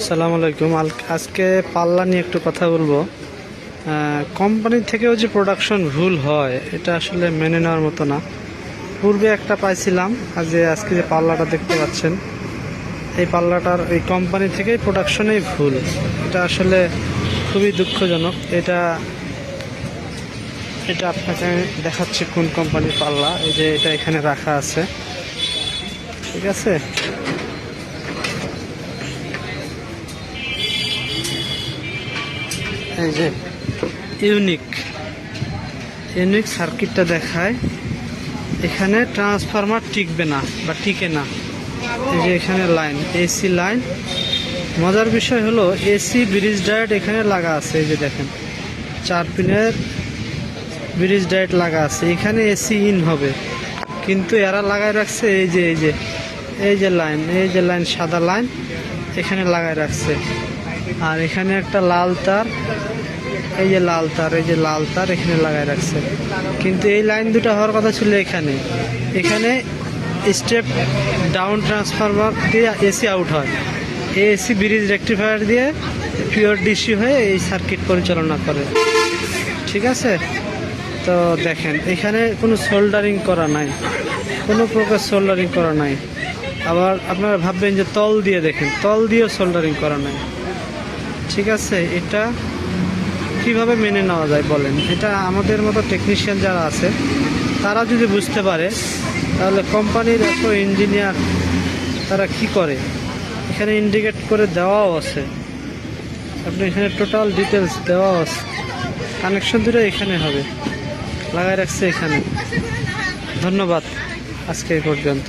আসসালামু আলাইকুম। আজকে পাল্লা নিয়ে একটু কথা বলবো। কোম্পানি থেকেও যে প্রোডাকশন ভুল হয় এটা আসলে মেনে নেওয়ার মতো না। পূর্বে একটা পাইছিলাম, আজকে যে পাল্লাটা দেখতে পাচ্ছেন, এই পাল্লাটার এই কোম্পানি থেকেই প্রোডাকশনেই ভুল। এটা আসলে খুবই দুঃখজনক। এটা আপনাকে আমি দেখাচ্ছি কোন কোম্পানির পাল্লা। এই যে এটা এখানে রাখা আছে, ঠিক আছে। এই যে ইউনিক সার্কিটটা দেখায়, এখানে ট্রান্সফরমার টিকবে না বা টিকে না। এই যে এখানে লাইন, এসি লাইন। মজার বিষয় হলো এসি ব্রিজ ডায়েট এখানে লাগা আছে। এই যে দেখেন 4 পিনের ব্রিজ ডায়েট লাগা আছে, এখানে এসি ইন হবে, কিন্তু এরা লাগায় রাখছে এই যে লাইন সাদা লাইন এখানে লাগায় রাখছে। আর এখানে একটা লাল তার, এই যে লাল তার এখানে লাগায় রাখছে। কিন্তু এই লাইন দুটো হওয়ার কথা ছিল এখানে স্টেপ ডাউন ট্রান্সফরমার দিয়ে এসি আউট হয়, এসি ব্রিজ রেকটিফায়ার দিয়ে পিওর ডিসি হয়ে এই সার্কিট পরিচালনা করে, ঠিক আছে। তো দেখেন এখানে কোনো সোল্ডারিং করা নাই, কোনো প্রকার সোল্ডারিং করা নাই। আবার আপনারা ভাববেন যে তল দিয়ে, দেখেন তল দিয়েও সোল্ডারিং করা নাই, ঠিক আছে। এটা কিভাবে মেনে নেওয়া যায় বলেন? এটা আমাদের মতো টেকনিশিয়ান যারা আছে তারা যদি বুঝতে পারে, তাহলে কোম্পানির এত ইঞ্জিনিয়ার তারা কি করে। এখানে ইন্ডিকেট করে দেওয়াও আছে, আপনি এখানে টোটাল ডিটেলস দেওয়াও আছে। কানেকশন দুটো এখানে হবে, লাগাই রাখছে এখানে। ধন্যবাদ, আজকে এই পর্যন্ত।